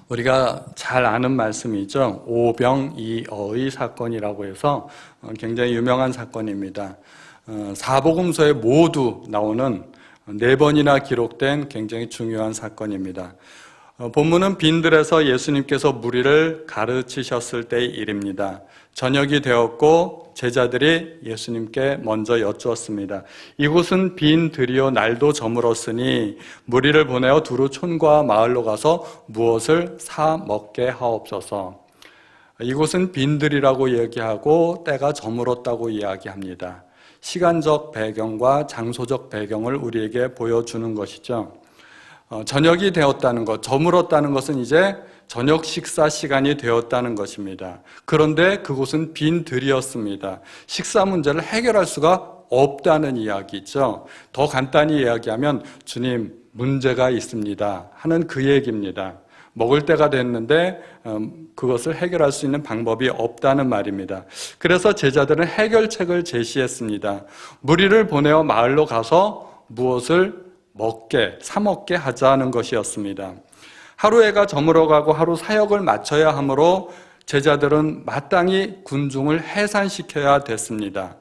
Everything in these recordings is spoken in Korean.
우리가 잘 아는 말씀이죠. 오병이어의 사건이라고 해서 굉장히 유명한 사건입니다. 사복음서에 모두 나오는 4번이나 기록된 굉장히 중요한 사건입니다. 본문은 빈들에서 예수님께서 무리를 가르치셨을 때의 일입니다. 저녁이 되었고 제자들이 예수님께 먼저 여쭈었습니다. 이곳은 빈들이요 날도 저물었으니 무리를 보내어 두루 촌과 마을로 가서 무엇을 사 먹게 하옵소서. 이곳은 빈들이라고 얘기하고 때가 저물었다고 이야기합니다. 시간적 배경과 장소적 배경을 우리에게 보여주는 것이죠. 저녁이 되었다는 것, 저물었다는 것은 이제 저녁 식사 시간이 되었다는 것입니다. 그런데 그곳은 빈들이었습니다. 식사 문제를 해결할 수가 없다는 이야기죠. 더 간단히 이야기하면 주님 문제가 있습니다 하는 그 얘기입니다. 먹을 때가 됐는데 그것을 해결할 수 있는 방법이 없다는 말입니다. 그래서 제자들은 해결책을 제시했습니다. 무리를 보내어 마을로 가서 무엇을 사 먹게 하자는 것이었습니다. 하루 해가 저물어가고 하루 사역을 마쳐야 하므로 제자들은 마땅히 군중을 해산시켜야 됐습니다.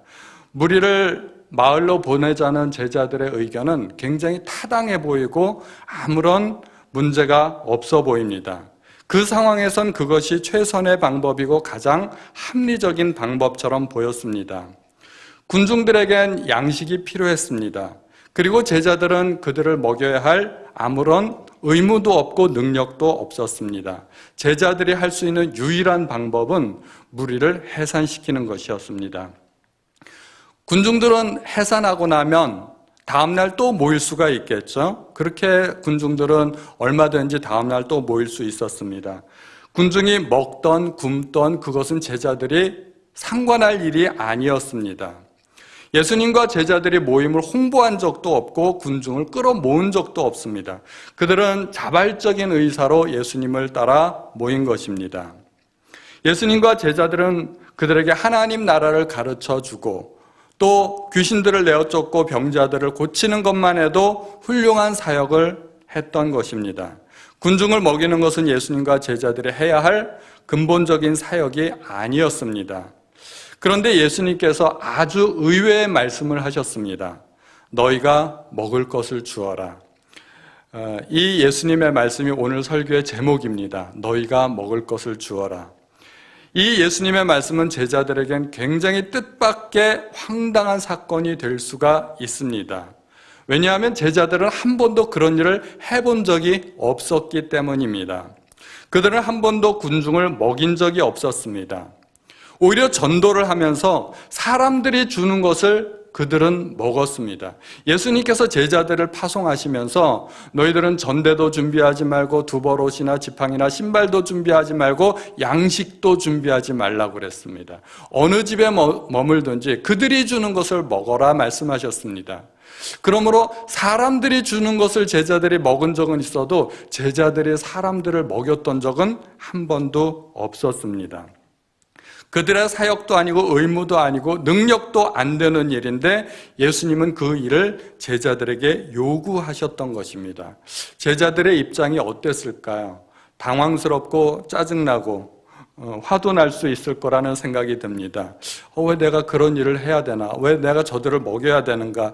무리를 마을로 보내자는 제자들의 의견은 굉장히 타당해 보이고 아무런 문제가 없어 보입니다. 그 상황에선 그것이 최선의 방법이고 가장 합리적인 방법처럼 보였습니다. 군중들에겐 양식이 필요했습니다. 그리고 제자들은 그들을 먹여야 할 아무런 의무도 없고 능력도 없었습니다. 제자들이 할 수 있는 유일한 방법은 무리를 해산시키는 것이었습니다. 군중들은 해산하고 나면 다음날 또 모일 수가 있겠죠. 그렇게 군중들은 얼마든지 다음날 또 모일 수 있었습니다. 군중이 먹던 굶던 그것은 제자들이 상관할 일이 아니었습니다. 예수님과 제자들이 모임을 홍보한 적도 없고 군중을 끌어모은 적도 없습니다. 그들은 자발적인 의사로 예수님을 따라 모인 것입니다. 예수님과 제자들은 그들에게 하나님 나라를 가르쳐주고 또 귀신들을 내어 쫓고 병자들을 고치는 것만 해도 훌륭한 사역을 했던 것입니다. 군중을 먹이는 것은 예수님과 제자들이 해야 할 근본적인 사역이 아니었습니다. 그런데 예수님께서 아주 의외의 말씀을 하셨습니다. 너희가 먹을 것을 주어라. 이 예수님의 말씀이 오늘 설교의 제목입니다. 너희가 먹을 것을 주어라. 이 예수님의 말씀은 제자들에겐 굉장히 뜻밖의 황당한 사건이 될 수가 있습니다. 왜냐하면 제자들은 한 번도 그런 일을 해본 적이 없었기 때문입니다. 그들은 한 번도 군중을 먹인 적이 없었습니다. 오히려 전도를 하면서 사람들이 주는 것을 그들은 먹었습니다. 예수님께서 제자들을 파송하시면서 너희들은 전대도 준비하지 말고 두벌옷이나 지팡이나 신발도 준비하지 말고 양식도 준비하지 말라고 그랬습니다. 어느 집에 머물든지 그들이 주는 것을 먹어라 말씀하셨습니다. 그러므로 사람들이 주는 것을 제자들이 먹은 적은 있어도 제자들이 사람들을 먹였던 적은 한 번도 없었습니다. 그들의 사역도 아니고 의무도 아니고 능력도 안 되는 일인데 예수님은 그 일을 제자들에게 요구하셨던 것입니다. 제자들의 입장이 어땠을까요? 당황스럽고 짜증나고 화도 날 수 있을 거라는 생각이 듭니다. 왜 내가 그런 일을 해야 되나? 왜 내가 저들을 먹여야 되는가?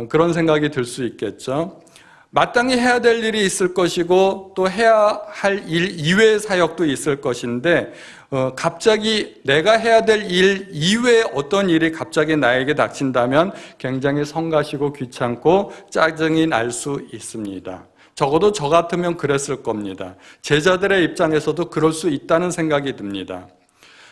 그런 생각이 들 수 있겠죠. 마땅히 해야 될 일이 있을 것이고 또 해야 할 일 이외의 사역도 있을 것인데 갑자기 내가 해야 될 일 이외에 어떤 일이 갑자기 나에게 닥친다면 굉장히 성가시고 귀찮고 짜증이 날 수 있습니다. 적어도 저 같으면 그랬을 겁니다. 제자들의 입장에서도 그럴 수 있다는 생각이 듭니다.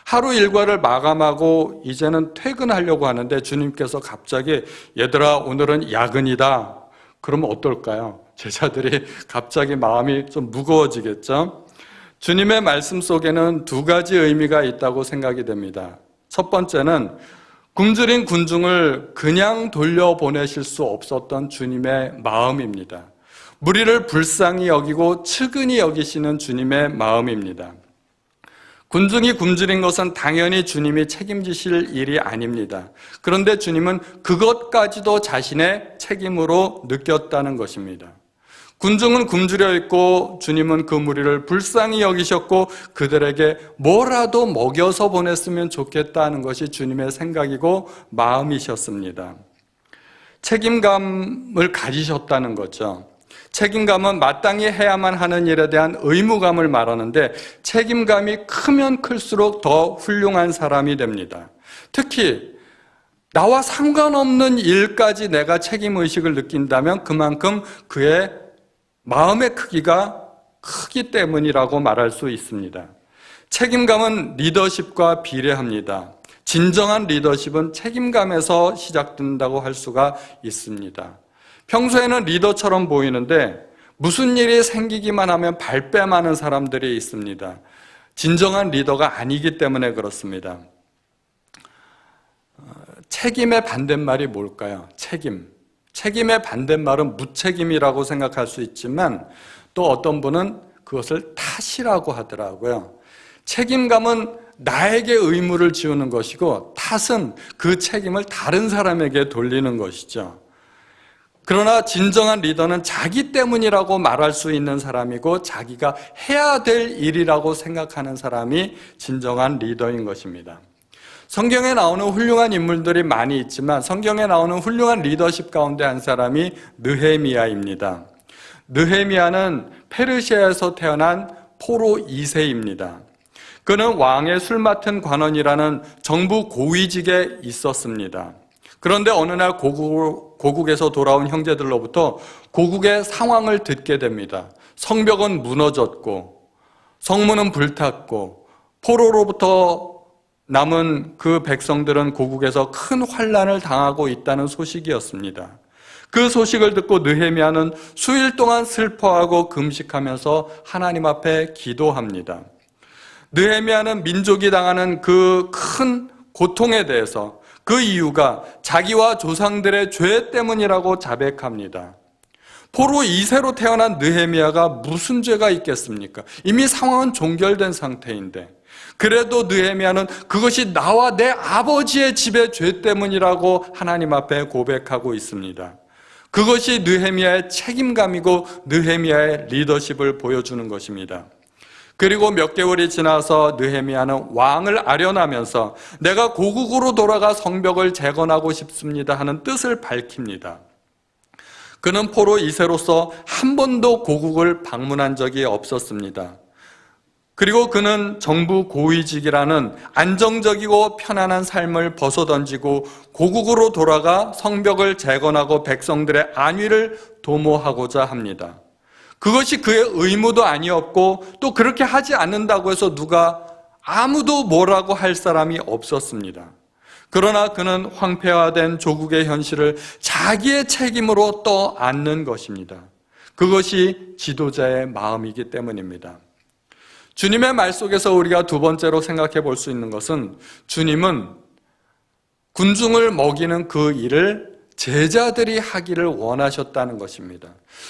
하루 일과를 마감하고 이제는 퇴근하려고 하는데 주님께서 갑자기 얘들아 오늘은 야근이다. 그러면 어떨까요? 제자들이 갑자기 마음이 좀 무거워지겠죠? 주님의 말씀 속에는 2가지 의미가 있다고 생각이 됩니다. 첫 번째는 굶주린 군중을 그냥 돌려보내실 수 없었던 주님의 마음입니다. 무리를 불쌍히 여기고 측은히 여기시는 주님의 마음입니다. 군중이 굶주린 것은 당연히 주님이 책임지실 일이 아닙니다. 그런데 주님은 그것까지도 자신의 책임으로 느꼈다는 것입니다. 군중은 굶주려 있고 주님은 그 무리를 불쌍히 여기셨고 그들에게 뭐라도 먹여서 보냈으면 좋겠다는 것이 주님의 생각이고 마음이셨습니다. 책임감을 가지셨다는 거죠. 책임감은 마땅히 해야만 하는 일에 대한 의무감을 말하는데 책임감이 크면 클수록 더 훌륭한 사람이 됩니다. 특히 나와 상관없는 일까지 내가 책임의식을 느낀다면 그만큼 그의 마음의 크기가 크기 때문이라고 말할 수 있습니다. 책임감은 리더십과 비례합니다. 진정한 리더십은 책임감에서 시작된다고 할 수가 있습니다. 평소에는 리더처럼 보이는데 무슨 일이 생기기만 하면 발뺌하는 사람들이 있습니다. 진정한 리더가 아니기 때문에 그렇습니다. 책임의 반대말이 뭘까요? 책임의 반대말은 무책임이라고 생각할 수 있지만 또 어떤 분은 그것을 탓이라고 하더라고요. 책임감은 나에게 의무를 지우는 것이고 탓은 그 책임을 다른 사람에게 돌리는 것이죠. 그러나 진정한 리더는 자기 때문이라고 말할 수 있는 사람이고 자기가 해야 될 일이라고 생각하는 사람이 진정한 리더인 것입니다. 성경에 나오는 훌륭한 인물들이 많이 있지만 성경에 나오는 훌륭한 리더십 가운데 한 사람이 느헤미야입니다. 느헤미야는 페르시아에서 태어난 포로 2세입니다. 그는 왕의 술 맡은 관원이라는 정부 고위직에 있었습니다. 그런데 어느 날 고국에서 돌아온 형제들로부터 고국의 상황을 듣게 됩니다. 성벽은 무너졌고 성문은 불탔고 포로로부터 남은 그 백성들은 고국에서 큰 환난을 당하고 있다는 소식이었습니다. 그 소식을 듣고 느헤미야는 수일 동안 슬퍼하고 금식하면서 하나님 앞에 기도합니다. 느헤미야는 민족이 당하는 그 큰 고통에 대해서 그 이유가 자기와 조상들의 죄 때문이라고 자백합니다. 포로 2세로 태어난 느헤미야가 무슨 죄가 있겠습니까? 이미 상황은 종결된 상태인데 그래도 느헤미야는 그것이 나와 내 아버지의 집의 죄 때문이라고 하나님 앞에 고백하고 있습니다. 그것이 느헤미야의 책임감이고 느헤미야의 리더십을 보여주는 것입니다. 그리고 몇 개월이 지나서 느헤미야는 왕을 아련하면서 내가 고국으로 돌아가 성벽을 재건하고 싶습니다 하는 뜻을 밝힙니다. 그는 포로 2세로서 한 번도 고국을 방문한 적이 없었습니다. 그리고 그는 정부 고위직이라는 안정적이고 편안한 삶을 벗어던지고 고국으로 돌아가 성벽을 재건하고 백성들의 안위를 도모하고자 합니다. 그것이 그의 의무도 아니었고 또 그렇게 하지 않는다고 해서 누가 아무도 뭐라고 할 사람이 없었습니다. 그러나 그는 황폐화된 조국의 현실을 자기의 책임으로 떠안는 것입니다. 그것이 지도자의 마음이기 때문입니다. 주님의 말 속에서 우리가 두 번째로 생각해 볼 수 있는 것은 주님은 군중을 먹이는 그 일을 제자들이 하기를 원하셨다는 것입니다.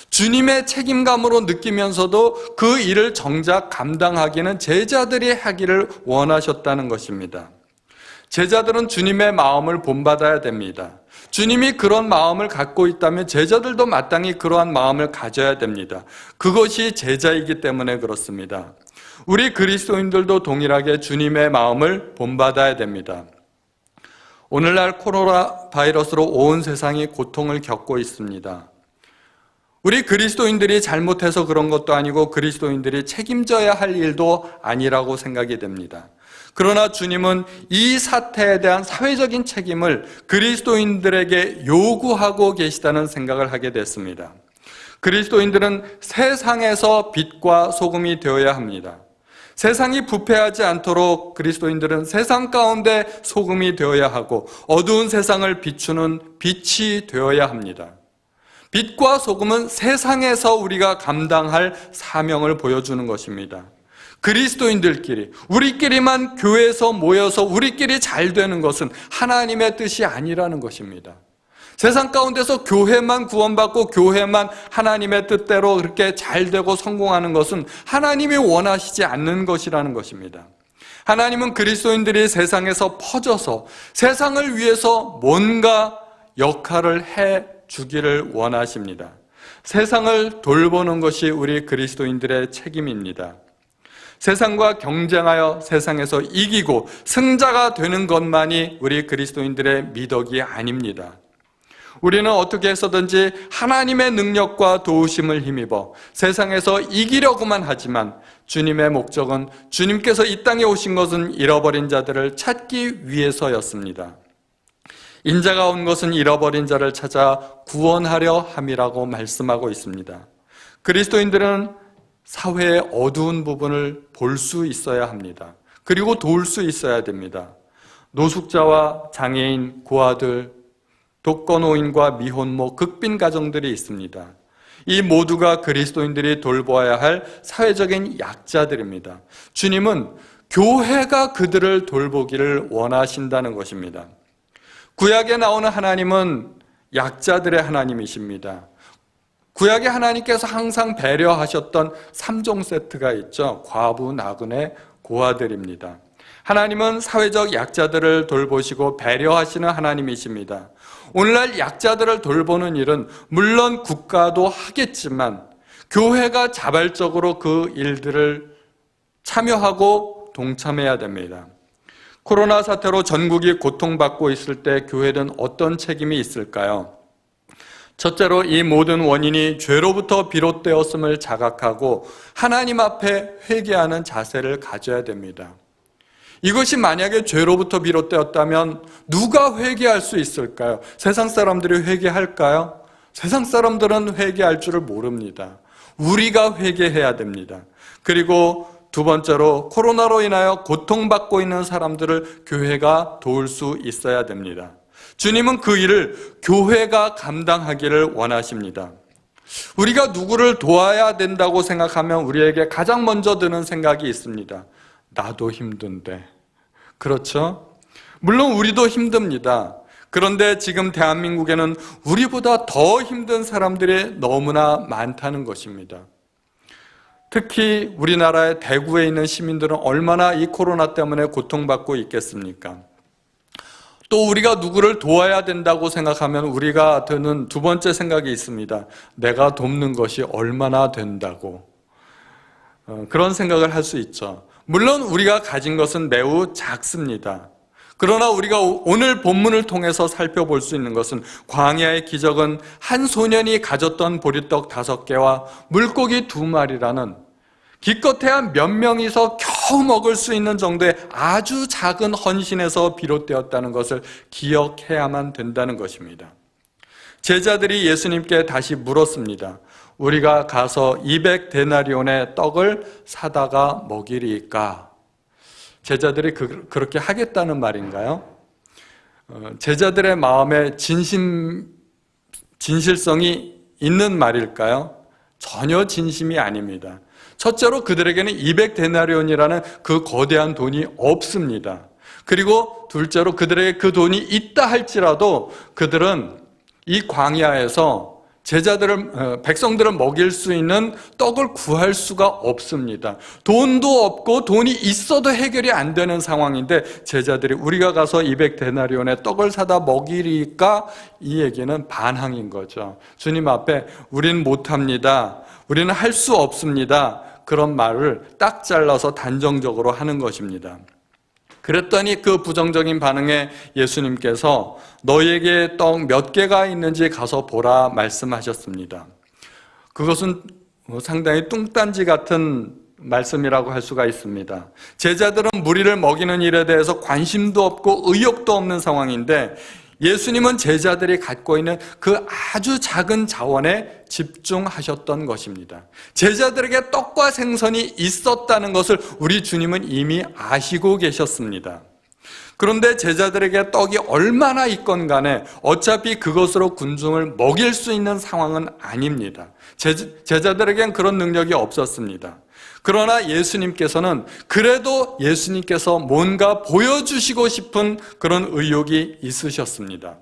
주님의 책임감으로 느끼면서도 그 일을 정작 감당하기는 제자들이 하기를 원하셨다는 것입니다. 제자들은 주님의 마음을 본받아야 됩니다. 주님이 그런 마음을 갖고 있다면 제자들도 마땅히 그러한 마음을 가져야 됩니다. 그것이 제자이기 때문에 그렇습니다. 우리 그리스도인들도 동일하게 주님의 마음을 본받아야 됩니다. 오늘날 코로나 바이러스로 온 세상이 고통을 겪고 있습니다. 우리 그리스도인들이 잘못해서 그런 것도 아니고 그리스도인들이 책임져야 할 일도 아니라고 생각이 됩니다. 그러나 주님은 이 사태에 대한 사회적인 책임을 그리스도인들에게 요구하고 계시다는 생각을 하게 됐습니다. 그리스도인들은 세상에서 빛과 소금이 되어야 합니다. 세상이 부패하지 않도록 그리스도인들은 세상 가운데 소금이 되어야 하고 어두운 세상을 비추는 빛이 되어야 합니다. 빛과 소금은 세상에서 우리가 감당할 사명을 보여주는 것입니다. 그리스도인들끼리 우리끼리만 교회에서 모여서 우리끼리 잘 되는 것은 하나님의 뜻이 아니라는 것입니다. 세상 가운데서 교회만 구원받고 교회만 하나님의 뜻대로 그렇게 잘 되고 성공하는 것은 하나님이 원하시지 않는 것이라는 것입니다. 하나님은 그리스도인들이 세상에서 퍼져서 세상을 위해서 뭔가 역할을 해 주기를 원하십니다. 세상을 돌보는 것이 우리 그리스도인들의 책임입니다. 세상과 경쟁하여 세상에서 이기고 승자가 되는 것만이 우리 그리스도인들의 미덕이 아닙니다. 우리는 어떻게 해서든지 하나님의 능력과 도우심을 힘입어 세상에서 이기려고만 하지만 주님의 목적은 주님께서 이 땅에 오신 것은 잃어버린 자들을 찾기 위해서였습니다. 인자가 온 것은 잃어버린 자를 찾아 구원하려 함이라고 말씀하고 있습니다. 그리스도인들은 사회의 어두운 부분을 볼 수 있어야 합니다. 그리고 도울 수 있어야 됩니다. 노숙자와 장애인, 고아들, 독거노인과 미혼모, 극빈 가정들이 있습니다. 이 모두가 그리스도인들이 돌보아야 할 사회적인 약자들입니다. 주님은 교회가 그들을 돌보기를 원하신다는 것입니다. 구약에 나오는 하나님은 약자들의 하나님이십니다. 구약의 하나님께서 항상 배려하셨던 3종 세트가 있죠. 과부, 나그네, 고아들입니다. 하나님은 사회적 약자들을 돌보시고 배려하시는 하나님이십니다. 오늘날 약자들을 돌보는 일은 물론 국가도 하겠지만 교회가 자발적으로 그 일들을 참여하고 동참해야 됩니다. 코로나 사태로 전국이 고통받고 있을 때 교회는 어떤 책임이 있을까요? 첫째로 이 모든 원인이 죄로부터 비롯되었음을 자각하고 하나님 앞에 회개하는 자세를 가져야 됩니다. 이것이 만약에 죄로부터 비롯되었다면 누가 회개할 수 있을까요? 세상 사람들이 회개할까요? 세상 사람들은 회개할 줄을 모릅니다. 우리가 회개해야 됩니다. 그리고 두 번째로 코로나로 인하여 고통받고 있는 사람들을 교회가 도울 수 있어야 됩니다. 주님은 그 일을 교회가 감당하기를 원하십니다. 우리가 누구를 도와야 된다고 생각하면 우리에게 가장 먼저 드는 생각이 있습니다. 나도 힘든데. 그렇죠? 물론 우리도 힘듭니다. 그런데 지금 대한민국에는 우리보다 더 힘든 사람들이 너무나 많다는 것입니다. 특히 우리나라의 대구에 있는 시민들은 얼마나 이 코로나 때문에 고통받고 있겠습니까? 또 우리가 누구를 도와야 된다고 생각하면 우리가 드는 두 번째 생각이 있습니다. 내가 돕는 것이 얼마나 된다고. 그런 생각을 할 수 있죠. 물론 우리가 가진 것은 매우 작습니다. 그러나 우리가 오늘 본문을 통해서 살펴볼 수 있는 것은 광야의 기적은 한 소년이 가졌던 보리떡 5개와 물고기 2마리라는 기껏해야 몇 명이서 겨우 먹을 수 있는 정도의 아주 작은 헌신에서 비롯되었다는 것을 기억해야만 된다는 것입니다. 제자들이 예수님께 다시 물었습니다. 우리가 가서 200데나리온의 떡을 사다가 먹이리까? 제자들이 그렇게 하겠다는 말인가요? 제자들의 마음에 진실성이 있는 말일까요? 전혀 진심이 아닙니다. 첫째로 그들에게는 200데나리온이라는 그 거대한 돈이 없습니다. 그리고 둘째로 그들에게 그 돈이 있다 할지라도 그들은 이 광야에서 백성들을 먹일 수 있는 떡을 구할 수가 없습니다. 돈도 없고 돈이 있어도 해결이 안 되는 상황인데 제자들이 우리가 가서 200데나리온의 떡을 사다 먹이리까? 이 얘기는 반항인 거죠. 주님 앞에 우리는 못합니다. 우리는 할 수 없습니다. 그런 말을 딱 잘라서 단정적으로 하는 것입니다. 그랬더니 그 부정적인 반응에 예수님께서 너희에게 떡 몇 개가 있는지 가서 보라 말씀하셨습니다. 그것은 상당히 뚱딴지 같은 말씀이라고 할 수가 있습니다. 제자들은 무리를 먹이는 일에 대해서 관심도 없고 의욕도 없는 상황인데 예수님은 제자들이 갖고 있는 그 아주 작은 자원에 집중하셨던 것입니다. 제자들에게 떡과 생선이 있었다는 것을 우리 주님은 이미 아시고 계셨습니다. 그런데 제자들에게 떡이 얼마나 있건 간에 어차피 그것으로 군중을 먹일 수 있는 상황은 아닙니다. 제자들에겐 그런 능력이 없었습니다. 그러나 예수님께서는 그래도 예수님께서 뭔가 보여주시고 싶은 그런 의욕이 있으셨습니다.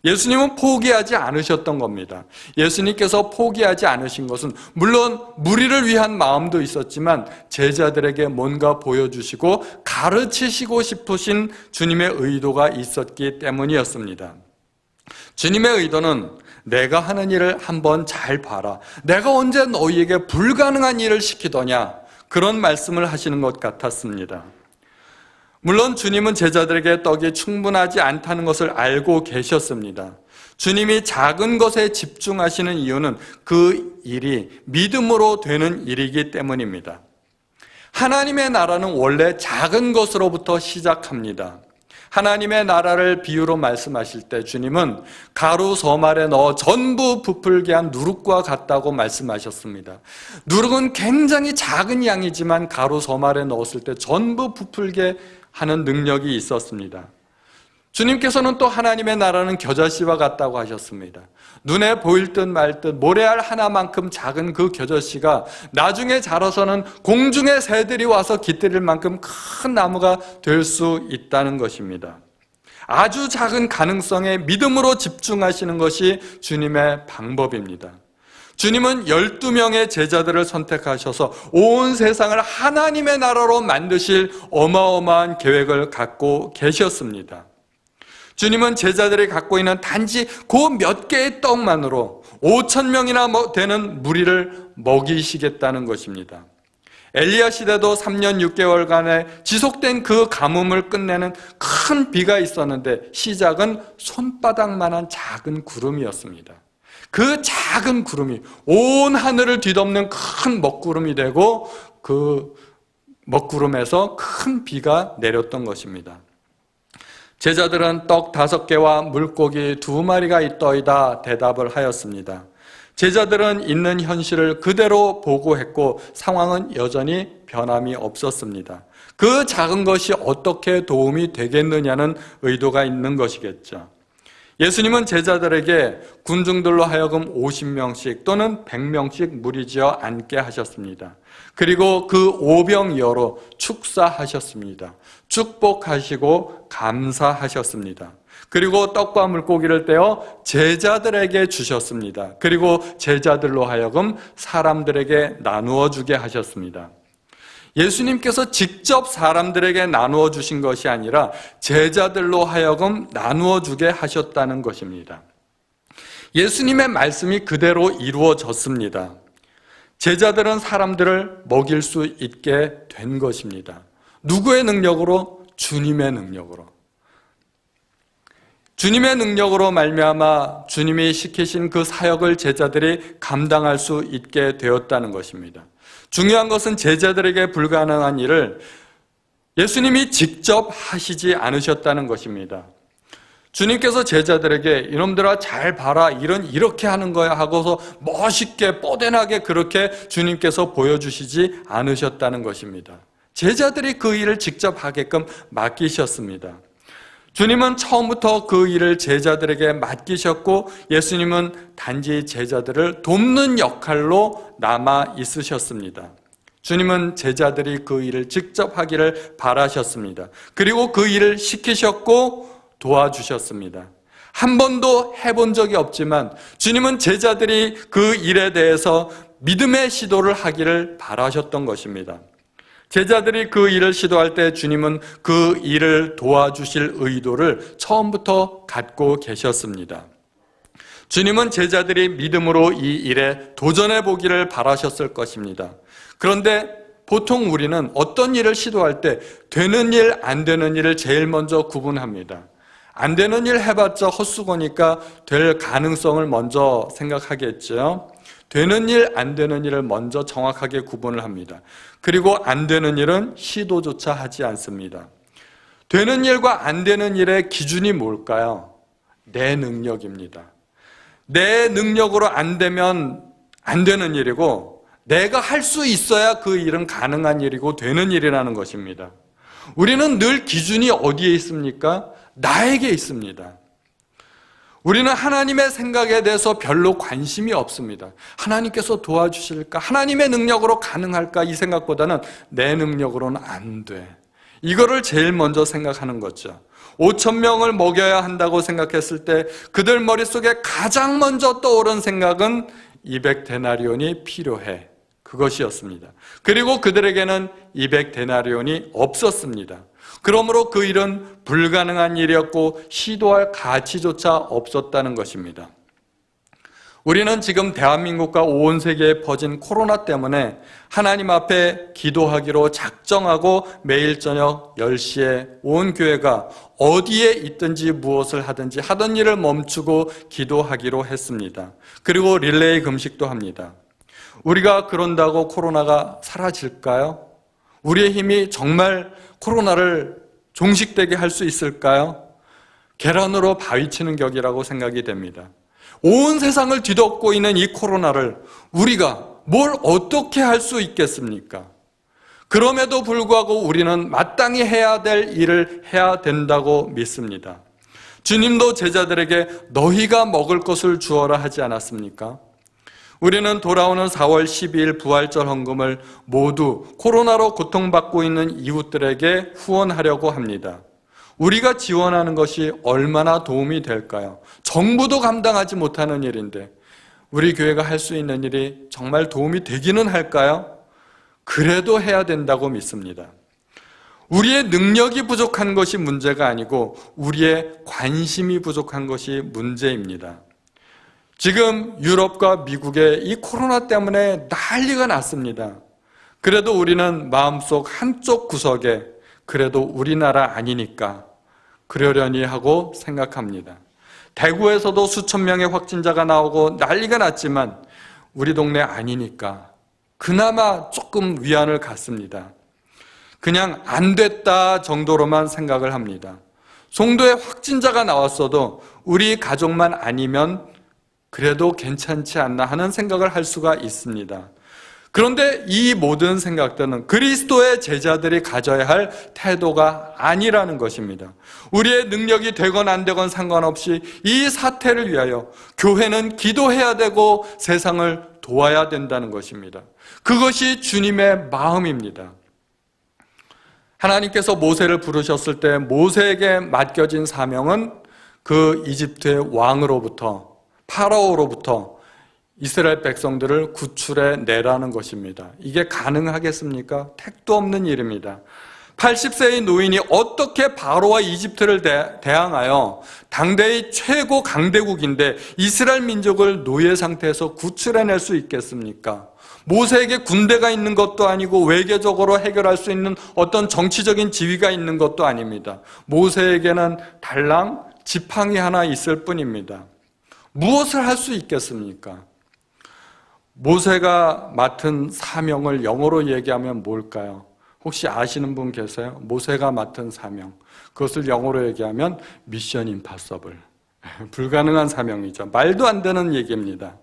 예수님은 포기하지 않으셨던 겁니다. 예수님께서 포기하지 않으신 것은 물론 무리를 위한 마음도 있었지만 제자들에게 뭔가 보여주시고 가르치시고 싶으신 주님의 의도가 있었기 때문이었습니다. 주님의 의도는 내가 하는 일을 한번 잘 봐라. 내가 언제 너희에게 불가능한 일을 시키더냐. 그런 말씀을 하시는 것 같았습니다. 물론 주님은 제자들에게 떡이 충분하지 않다는 것을 알고 계셨습니다. 주님이 작은 것에 집중하시는 이유는 그 일이 믿음으로 되는 일이기 때문입니다. 하나님의 나라는 원래 작은 것으로부터 시작합니다. 하나님의 나라를 비유로 말씀하실 때 주님은 가루 서말에 넣어 전부 부풀게 한 누룩과 같다고 말씀하셨습니다. 누룩은 굉장히 작은 양이지만 가루 서말에 넣었을 때 전부 부풀게 하는 능력이 있었습니다. 주님께서는 또 하나님의 나라는 겨자씨와 같다고 하셨습니다. 눈에 보일 듯 말 듯 모래알 하나만큼 작은 그 겨자씨가 나중에 자라서는 공중의 새들이 와서 깃들일 만큼 큰 나무가 될 수 있다는 것입니다. 아주 작은 가능성에 믿음으로 집중하시는 것이 주님의 방법입니다. 주님은 12명의 제자들을 선택하셔서 온 세상을 하나님의 나라로 만드실 어마어마한 계획을 갖고 계셨습니다. 주님은 제자들이 갖고 있는 단지 그 몇 개의 떡만으로 5,000명이나 되는 무리를 먹이시겠다는 것입니다. 엘리야 시대도 3년 6개월간의 지속된 그 가뭄을 끝내는 큰 비가 있었는데 시작은 손바닥만한 작은 구름이었습니다. 그 작은 구름이 온 하늘을 뒤덮는 큰 먹구름이 되고 그 먹구름에서 큰 비가 내렸던 것입니다. 제자들은 떡 5개와 물고기 2마리가 있더이다 대답을 하였습니다. 제자들은 있는 현실을 그대로 보고했고 상황은 여전히 변함이 없었습니다. 그 작은 것이 어떻게 도움이 되겠느냐는 의도가 있는 것이겠죠. 예수님은 제자들에게 군중들로 하여금 50명씩 또는 100명씩 무리지어 앉게 하셨습니다. 그리고 그 오병이어로 축사하셨습니다. 축복하시고 감사하셨습니다. 그리고 떡과 물고기를 떼어 제자들에게 주셨습니다. 그리고 제자들로 하여금 사람들에게 나누어 주게 하셨습니다. 예수님께서 직접 사람들에게 나누어 주신 것이 아니라 제자들로 하여금 나누어 주게 하셨다는 것입니다. 예수님의 말씀이 그대로 이루어졌습니다. 제자들은 사람들을 먹일 수 있게 된 것입니다. 누구의 능력으로? 주님의 능력으로. 주님의 능력으로 말미암아 주님이 시키신 그 사역을 제자들이 감당할 수 있게 되었다는 것입니다. 중요한 것은 제자들에게 불가능한 일을 예수님이 직접 하시지 않으셨다는 것입니다. 주님께서 제자들에게 이놈들아 잘 봐라 이렇게 하는 거야 하고서 멋있게 뽀대나게 그렇게 주님께서 보여주시지 않으셨다는 것입니다. 제자들이 그 일을 직접 하게끔 맡기셨습니다. 주님은 처음부터 그 일을 제자들에게 맡기셨고 예수님은 단지 제자들을 돕는 역할로 남아 있으셨습니다. 주님은 제자들이 그 일을 직접 하기를 바라셨습니다. 그리고 그 일을 시키셨고 도와주셨습니다. 한 번도 해본 적이 없지만 주님은 제자들이 그 일에 대해서 믿음의 시도를 하기를 바라셨던 것입니다. 제자들이 그 일을 시도할 때 주님은 그 일을 도와주실 의도를 처음부터 갖고 계셨습니다. 주님은 제자들이 믿음으로 이 일에 도전해 보기를 바라셨을 것입니다. 그런데 보통 우리는 어떤 일을 시도할 때 되는 일, 안 되는 일을 제일 먼저 구분합니다. 안 되는 일 해봤자 헛수고니까 될 가능성을 먼저 생각하겠죠. 되는 일, 안 되는 일을 먼저 정확하게 구분을 합니다. 그리고 안 되는 일은 시도조차 하지 않습니다. 되는 일과 안 되는 일의 기준이 뭘까요? 내 능력입니다. 내 능력으로 안 되면 안 되는 일이고 내가 할 수 있어야 그 일은 가능한 일이고 되는 일이라는 것입니다. 우리는 늘 기준이 어디에 있습니까? 나에게 있습니다. 우리는 하나님의 생각에 대해서 별로 관심이 없습니다. 하나님께서 도와주실까? 하나님의 능력으로 가능할까? 이 생각보다는 내 능력으로는 안 돼. 이거를 제일 먼저 생각하는 거죠. 5,000명을 먹여야 한다고 생각했을 때 그들 머릿속에 가장 먼저 떠오른 생각은 200데나리온이 필요해. 그것이었습니다. 그리고 그들에게는 200데나리온이 없었습니다. 그러므로 그 일은 불가능한 일이었고 시도할 가치조차 없었다는 것입니다. 우리는 지금 대한민국과 온 세계에 퍼진 코로나 때문에 하나님 앞에 기도하기로 작정하고 매일 저녁 10시에 온 교회가 어디에 있든지 무엇을 하든지 하던 일을 멈추고 기도하기로 했습니다. 그리고 릴레이 금식도 합니다. 우리가 그런다고 코로나가 사라질까요? 우리의 힘이 정말 코로나를 종식되게 할 수 있을까요? 계란으로 바위치는 격이라고 생각이 됩니다. 온 세상을 뒤덮고 있는 이 코로나를 우리가 뭘 어떻게 할 수 있겠습니까? 그럼에도 불구하고 우리는 마땅히 해야 될 일을 해야 된다고 믿습니다. 주님도 제자들에게 너희가 먹을 것을 주어라 하지 않았습니까? 우리는 돌아오는 4월 12일 부활절 헌금을 모두 코로나로 고통받고 있는 이웃들에게 후원하려고 합니다. 우리가 지원하는 것이 얼마나 도움이 될까요? 정부도 감당하지 못하는 일인데 우리 교회가 할 수 있는 일이 정말 도움이 되기는 할까요? 그래도 해야 된다고 믿습니다. 우리의 능력이 부족한 것이 문제가 아니고 우리의 관심이 부족한 것이 문제입니다. 지금 유럽과 미국의 이 코로나 때문에 난리가 났습니다. 그래도 우리는 마음속 한쪽 구석에 그래도 우리나라 아니니까 그러려니 하고 생각합니다. 대구에서도 수천 명의 확진자가 나오고 난리가 났지만 우리 동네 아니니까 그나마 조금 위안을 갖습니다. 그냥 안 됐다 정도로만 생각을 합니다. 송도에 확진자가 나왔어도 우리 가족만 아니면 그래도 괜찮지 않나 하는 생각을 할 수가 있습니다. 그런데 이 모든 생각들은 그리스도의 제자들이 가져야 할 태도가 아니라는 것입니다. 우리의 능력이 되건 안 되건 상관없이 이 사태를 위하여 교회는 기도해야 되고 세상을 도와야 된다는 것입니다. 그것이 주님의 마음입니다. 하나님께서 모세를 부르셨을 때 모세에게 맡겨진 사명은 그 이집트의 왕으로부터 파라오로부터 이스라엘 백성들을 구출해 내라는 것입니다. 이게 가능하겠습니까? 택도 없는 일입니다. 80세의 노인이 어떻게 바로와 이집트를 대항하여 당대의 최고 강대국인데 이스라엘 민족을 노예 상태에서 구출해낼 수 있겠습니까? 모세에게 군대가 있는 것도 아니고 외교적으로 해결할 수 있는 어떤 정치적인 지위가 있는 것도 아닙니다. 모세에게는 달랑 지팡이 하나 있을 뿐입니다. 무엇을 할 수 있겠습니까? 모세가 맡은 사명을 영어로 얘기하면 뭘까요? 혹시 아시는 분 계세요? 모세가 맡은 사명. 그것을 영어로 얘기하면 미션 임파서블. 불가능한 사명이죠. 말도 안 되는 얘기입니다.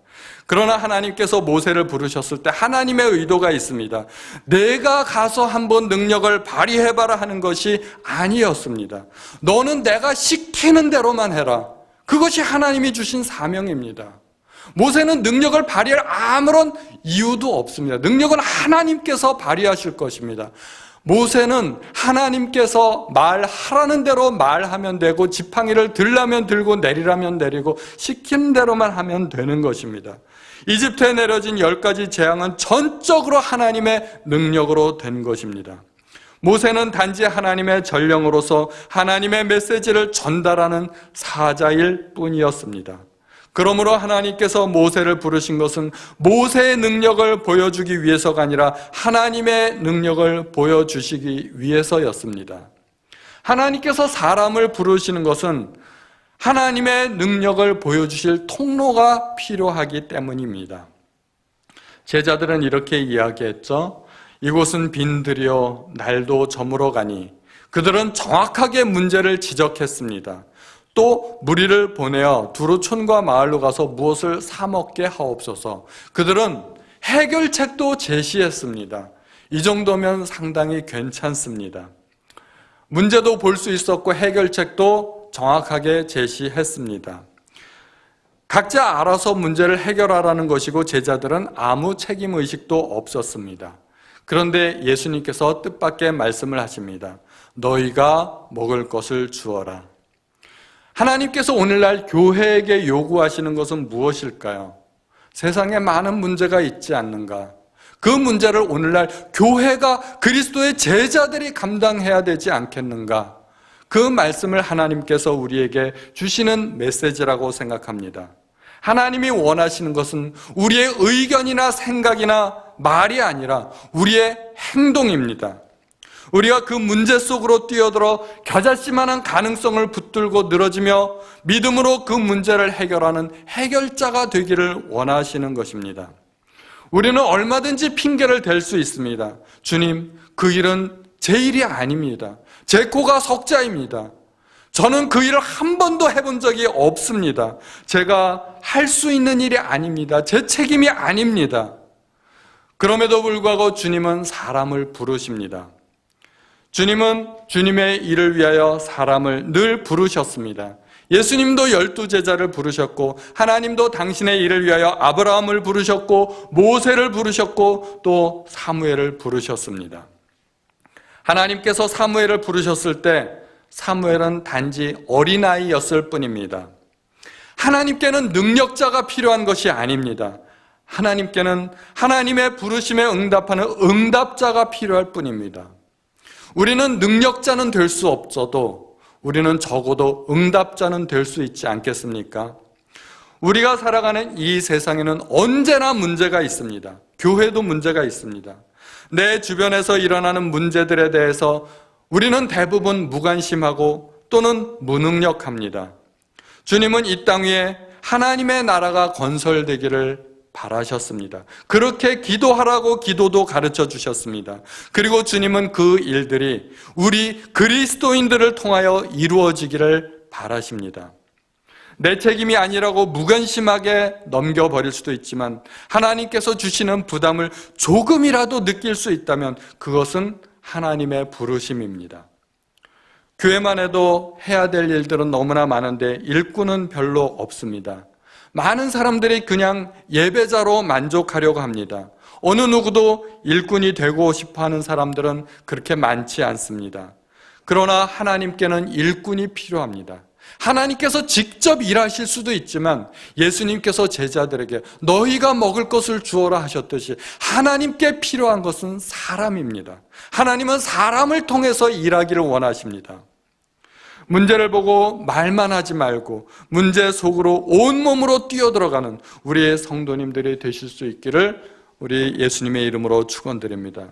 그러나 하나님께서 모세를 부르셨을 때 하나님의 의도가 있습니다. 내가 가서 한번 능력을 발휘해봐라 하는 것이 아니었습니다. 너는 내가 시키는 대로만 해라. 그것이 하나님이 주신 사명입니다. 모세는 능력을 발휘할 아무런 이유도 없습니다. 능력은 하나님께서 발휘하실 것입니다. 모세는 하나님께서 말하라는 대로 말하면 되고 지팡이를 들라면 들고 내리라면 내리고 시키는 대로만 하면 되는 것입니다. 이집트에 내려진 10가지 재앙은 전적으로 하나님의 능력으로 된 것입니다. 모세는 단지 하나님의 전령으로서 하나님의 메시지를 전달하는 사자일 뿐이었습니다. 그러므로 하나님께서 모세를 부르신 것은 모세의 능력을 보여주기 위해서가 아니라 하나님의 능력을 보여주시기 위해서였습니다. 하나님께서 사람을 부르시는 것은 하나님의 능력을 보여주실 통로가 필요하기 때문입니다. 제자들은 이렇게 이야기했죠. 이곳은 빈들이요 날도 저물어 가니. 그들은 정확하게 문제를 지적했습니다. 또 무리를 보내어 두루 촌과 마을로 가서 무엇을 사 먹게 하옵소서. 그들은 해결책도 제시했습니다. 이 정도면 상당히 괜찮습니다. 문제도 볼 수 있었고 해결책도 정확하게 제시했습니다. 각자 알아서 문제를 해결하라는 것이고 제자들은 아무 책임의식도 없었습니다. 그런데 예수님께서 뜻밖의 말씀을 하십니다. 너희가 먹을 것을 주어라. 하나님께서 오늘날 교회에게 요구하시는 것은 무엇일까요? 세상에 많은 문제가 있지 않는가? 그 문제를 오늘날 교회가 그리스도의 제자들이 감당해야 되지 않겠는가? 그 말씀을 하나님께서 우리에게 주시는 메시지라고 생각합니다. 하나님이 원하시는 것은 우리의 의견이나 생각이나 말이 아니라 우리의 행동입니다. 우리가 그 문제 속으로 뛰어들어 겨자씨만한 가능성을 붙들고 늘어지며 믿음으로 그 문제를 해결하는 해결자가 되기를 원하시는 것입니다. 우리는 얼마든지 핑계를 댈 수 있습니다. 주님, 그 일은 제 일이 아닙니다. 제 코가 석자입니다. 저는 그 일을 한 번도 해본 적이 없습니다. 제가 할 수 있는 일이 아닙니다. 제 책임이 아닙니다. 그럼에도 불구하고 주님은 사람을 부르십니다. 주님은 주님의 일을 위하여 사람을 늘 부르셨습니다. 예수님도 12제자를 부르셨고 하나님도 당신의 일을 위하여 아브라함을 부르셨고 모세를 부르셨고 또 사무엘을 부르셨습니다. 하나님께서 사무엘을 부르셨을 때 사무엘은 단지 어린아이였을 뿐입니다. 하나님께는 능력자가 필요한 것이 아닙니다. 하나님께는 하나님의 부르심에 응답하는 응답자가 필요할 뿐입니다. 우리는 능력자는 될 수 없어도 우리는 적어도 응답자는 될 수 있지 않겠습니까? 우리가 살아가는 이 세상에는 언제나 문제가 있습니다. 교회도 문제가 있습니다. 내 주변에서 일어나는 문제들에 대해서 우리는 대부분 무관심하고 또는 무능력합니다. 주님은 이 땅 위에 하나님의 나라가 건설되기를 바라셨습니다. 그렇게 기도하라고 기도도 가르쳐 주셨습니다. 그리고 주님은 그 일들이 우리 그리스도인들을 통하여 이루어지기를 바라십니다. 내 책임이 아니라고 무관심하게 넘겨버릴 수도 있지만 하나님께서 주시는 부담을 조금이라도 느낄 수 있다면 그것은 하나님의 부르심입니다. 교회만 해도 해야 될 일들은 너무나 많은데 일꾼은 별로 없습니다. 많은 사람들이 그냥 예배자로 만족하려고 합니다. 어느 누구도 일꾼이 되고 싶어하는 사람들은 그렇게 많지 않습니다. 그러나 하나님께는 일꾼이 필요합니다. 하나님께서 직접 일하실 수도 있지만 예수님께서 제자들에게 너희가 먹을 것을 주어라 하셨듯이 하나님께 필요한 것은 사람입니다. 하나님은 사람을 통해서 일하기를 원하십니다. 문제를 보고 말만 하지 말고 문제 속으로 온몸으로 뛰어들어가는 우리의 성도님들이 되실 수 있기를 우리 예수님의 이름으로 축원드립니다.